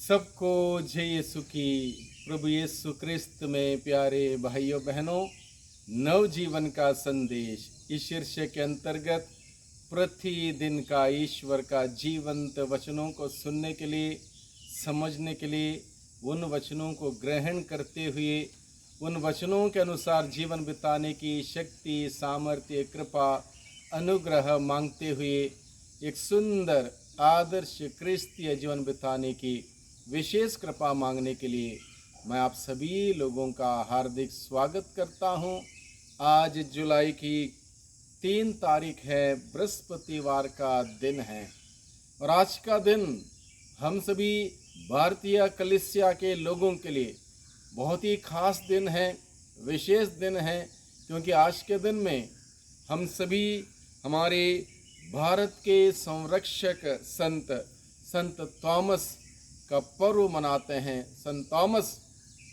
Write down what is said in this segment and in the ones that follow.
सबको जय यीशु की। प्रभु यीशु क्रिस्त में प्यारे भाइयों बहनों, नवजीवन का संदेश इस शीर्षक के अंतर्गत प्रतिदिन का ईश्वर का जीवंत वचनों को सुनने के लिए, समझने के लिए, उन वचनों को ग्रहण करते हुए उन वचनों के अनुसार जीवन बिताने की शक्ति, सामर्थ्य, कृपा, अनुग्रह मांगते हुए एक सुंदर आदर्श क्रिस्तीय जीवन बिताने की विशेष कृपा मांगने के लिए मैं आप सभी लोगों का हार्दिक स्वागत करता हूं। आज जुलाई की 3 तारीख है, बृहस्पतिवार का दिन है और आज का दिन हम सभी भारतीय कलीसिया के लोगों के लिए बहुत ही खास दिन है, विशेष दिन है, क्योंकि आज के दिन में हम सभी हमारे भारत के संरक्षक संत थॉमस का पर्व मनाते हैं। संत थॉमस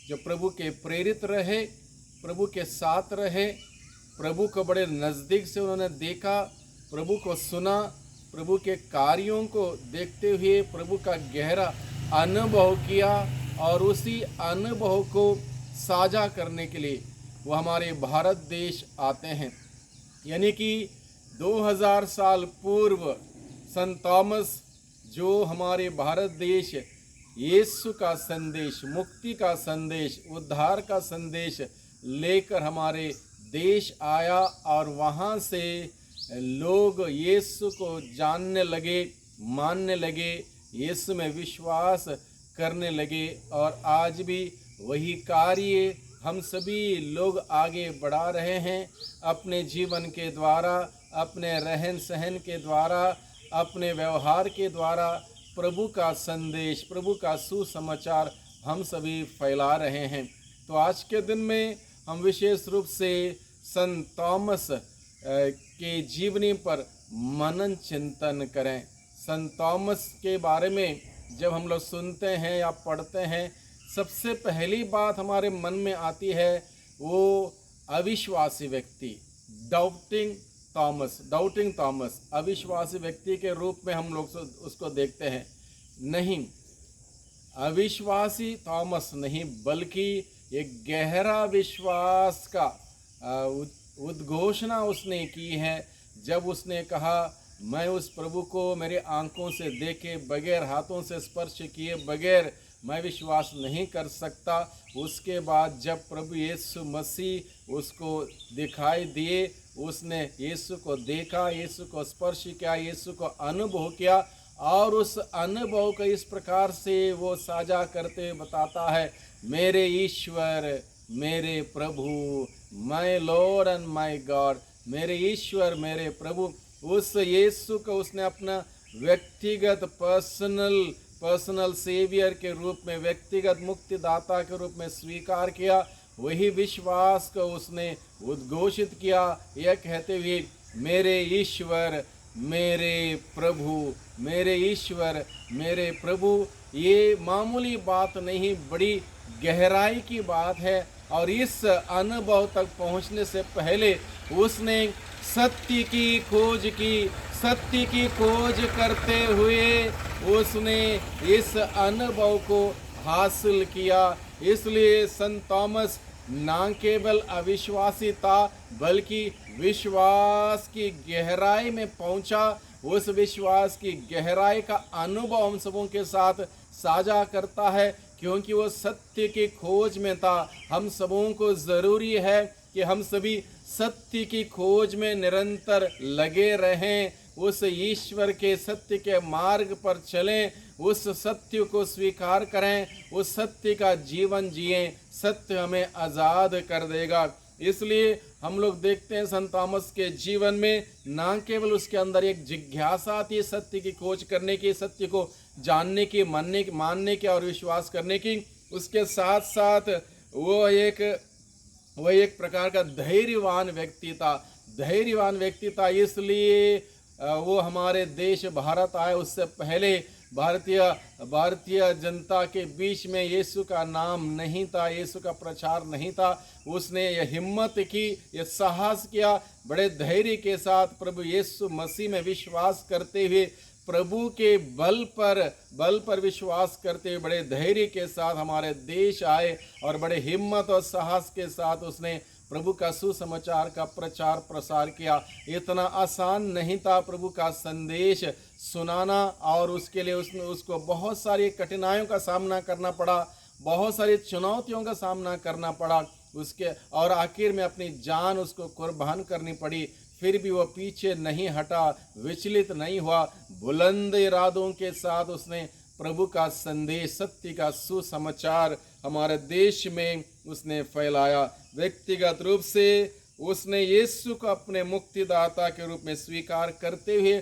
जो प्रभु के प्रेरित रहे, प्रभु के साथ रहे, प्रभु को बड़े नज़दीक से उन्होंने देखा, प्रभु को सुना, प्रभु के कार्यों को देखते हुए प्रभु का गहरा अनुभव किया और उसी अनुभव को साझा करने के लिए वो हमारे भारत देश आते हैं। यानी कि 2000 साल पूर्व संत थॉमस जो हमारे भारत देश यीशु का संदेश, मुक्ति का संदेश, उद्धार का संदेश लेकर हमारे देश आया और वहाँ से लोग यीशु को जानने लगे, मानने लगे, यीशु में विश्वास करने लगे और आज भी वही कार्य हम सभी लोग आगे बढ़ा रहे हैं। अपने जीवन के द्वारा, अपने रहन सहन के द्वारा, अपने व्यवहार के द्वारा प्रभु का संदेश, प्रभु का सुसमाचार हम सभी फैला रहे हैं। तो आज के दिन में हम विशेष रूप से संत थॉमस के जीवनी पर मनन चिंतन करें। संत थॉमस के बारे में जब हम लोग सुनते हैं या पढ़ते हैं, सबसे पहली बात हमारे मन में आती है वो अविश्वासी व्यक्ति, डाउटिंग थॉमस, अविश्वासी व्यक्ति के रूप में हम लोग उसको देखते हैं। नहीं, अविश्वासी थॉमस नहीं, बल्कि एक गहरा विश्वास का उद्घोषणा उसने की है जब उसने कहा, मैं उस प्रभु को मेरे आंखों से देखे बगैर, हाथों से स्पर्श किए बगैर मैं विश्वास नहीं कर सकता। उसके बाद जब प्रभु यीशु मसीह उसको दिखाई दिए, उसने यीशु को देखा, यीशु को स्पर्श किया, यीशु को अनुभव किया और उस अनुभव को इस प्रकार से वो साझा करते हुए बताता है, मेरे ईश्वर, मेरे प्रभु, my Lord and my God, मेरे ईश्वर, मेरे प्रभु। उस यीशु को उसने अपना व्यक्तिगत पर्सनल सेवियर के रूप में, व्यक्तिगत मुक्तिदाता के रूप में स्वीकार किया। वही विश्वास को उसने उद्घोषित किया, यह कहते हुए, मेरे ईश्वर, मेरे प्रभु, मेरे ईश्वर, मेरे प्रभु। ये मामूली बात नहीं, बड़ी गहराई की बात है। और इस अनुभव तक पहुंचने से पहले उसने सत्य की खोज की, सत्य की खोज करते हुए उसने इस अनुभव को हासिल किया। इसलिए संत थॉमस ना केवल अविश्वासी था, बल्कि विश्वास की गहराई में पहुंचा। उस विश्वास की गहराई का अनुभव हम सबों के साथ साझा करता है, क्योंकि वो सत्य की खोज में था। हम सबों को ज़रूरी है कि हम सभी सत्य की खोज में निरंतर लगे रहें, उस ईश्वर के सत्य के मार्ग पर चलें, उस सत्य को स्वीकार करें, उस सत्य का जीवन जिएं। सत्य हमें आज़ाद कर देगा। इसलिए हम लोग देखते हैं संत थॉमस के जीवन में ना केवल उसके अंदर एक जिज्ञासा थी सत्य की खोज करने की, सत्य को जानने की, मानने की और विश्वास करने की, उसके साथ साथ वो एक प्रकार का धैर्यवान व्यक्ति था। इसलिए वो हमारे देश भारत आए, उससे पहले भारतीय जनता के बीच में यीशु का नाम नहीं था, यीशु का प्रचार नहीं था। उसने यह हिम्मत की, यह साहस किया, बड़े धैर्य के साथ प्रभु यीशु मसीह में विश्वास करते हुए प्रभु के बल पर विश्वास करते हुए बड़े धैर्य के साथ हमारे देश आए और बड़े हिम्मत और साहस के साथ उसने प्रभु का सुसमाचार का प्रचार प्रसार किया। इतना आसान नहीं था प्रभु का संदेश सुनाना, और उसके लिए उसको बहुत सारी कठिनाइयों का सामना करना पड़ा, बहुत सारी चुनौतियों का सामना करना पड़ा उसके, और आखिर में अपनी जान उसको कुर्बान करनी पड़ी। फिर भी वो पीछे नहीं हटा, विचलित नहीं हुआ, बुलंद इरादों के साथ उसने प्रभु का संदेश, सत्य का सुसमाचार हमारे देश में उसने फैलाया। व्यक्तिगत रूप से उसने यीशु को अपने मुक्तिदाता के रूप में स्वीकार करते हुए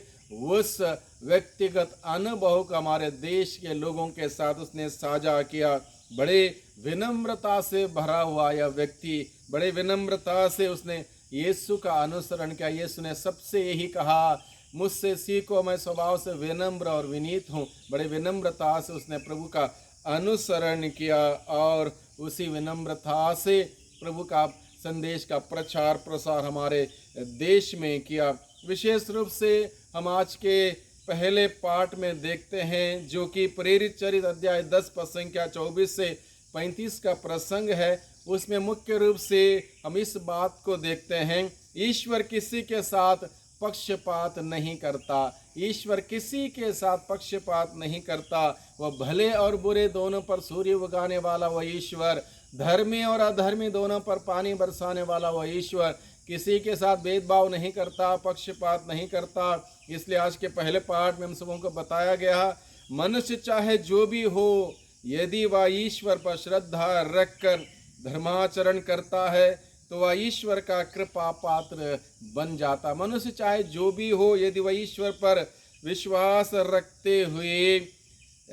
उस व्यक्तिगत अनुभव को हमारे देश के लोगों के साथ उसने साझा किया। बड़े विनम्रता से भरा हुआ यह व्यक्ति, बड़े विनम्रता से उसने यीशु का अनुसरण किया। यीशु ने सबसे यही कहा, मुझसे सीखो, मैं स्वभाव से विनम्र और विनीत हूँ। बड़े विनम्रता से उसने प्रभु का अनुसरण किया और उसी विनम्रता से प्रभु का संदेश का प्रचार प्रसार हमारे देश में किया। विशेष रूप से हम आज के पहले पाठ में देखते हैं, जो कि प्रेरित चरित्र अध्याय 10 पद संख्या 24 से 35 का प्रसंग है। उसमें मुख्य रूप से हम इस बात को देखते हैं, ईश्वर किसी के साथ पक्षपात नहीं करता। ईश्वर किसी के साथ पक्षपात नहीं करता। वह भले और बुरे दोनों पर सूर्य उगाने वाला वह ईश्वर, धर्मी और अधर्मी दोनों पर पानी बरसाने वाला वह ईश्वर किसी के साथ भेदभाव नहीं करता, पक्षपात नहीं करता। इसलिए आज के पहले पाठ में हम सबों को बताया गया, मनुष्य चाहे जो भी हो, यदि वह ईश्वर पर श्रद्धा रखकर धर्माचरण करता है तो वह ईश्वर का कृपा पात्र बन जाता। मनुष्य चाहे जो भी हो, यदि वह ईश्वर पर विश्वास रखते हुए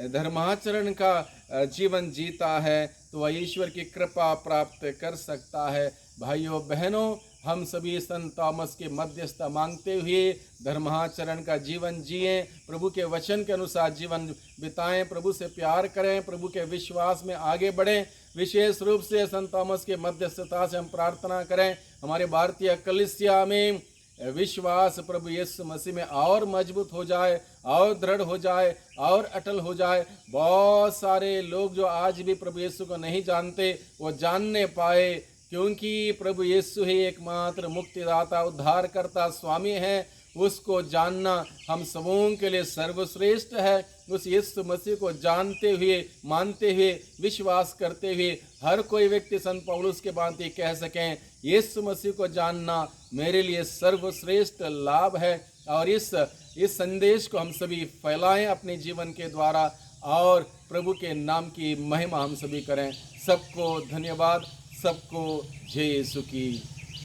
धर्माचरण का जीवन जीता है तो वह ईश्वर की कृपा प्राप्त कर सकता है। भाइयों बहनों, हम सभी संत थॉमस के मध्यस्थता मांगते हुए धर्माचरण का जीवन जिएं, प्रभु के वचन के अनुसार जीवन बिताएं, प्रभु से प्यार करें, प्रभु के विश्वास में आगे बढ़ें। विशेष रूप से संत थॉमस के मध्यस्थता से हम प्रार्थना करें, हमारे भारतीय कलीसिया में विश्वास प्रभु यीशु मसीह में और मजबूत हो जाए, और दृढ़ हो जाए, और अटल हो जाए। बहुत सारे लोग जो आज भी प्रभु यीशु को नहीं जानते, वो जानने पाए, क्योंकि प्रभु यीशु ही एकमात्र मुक्तिदाता, उद्धारकर्ता, स्वामी है। उसको जानना हम सबों के लिए सर्वश्रेष्ठ है। उस यीशु मसीह को जानते हुए, मानते हुए, विश्वास करते हुए हर कोई व्यक्ति संत पौलुस के भांति कह सकें, यीशु मसीह को जानना मेरे लिए सर्वश्रेष्ठ लाभ है। और इस संदेश को हम सभी फैलाएं अपने जीवन के द्वारा, और प्रभु के नाम की महिमा हम सभी करें। सबको धन्यवाद, सबको जय यीशु की।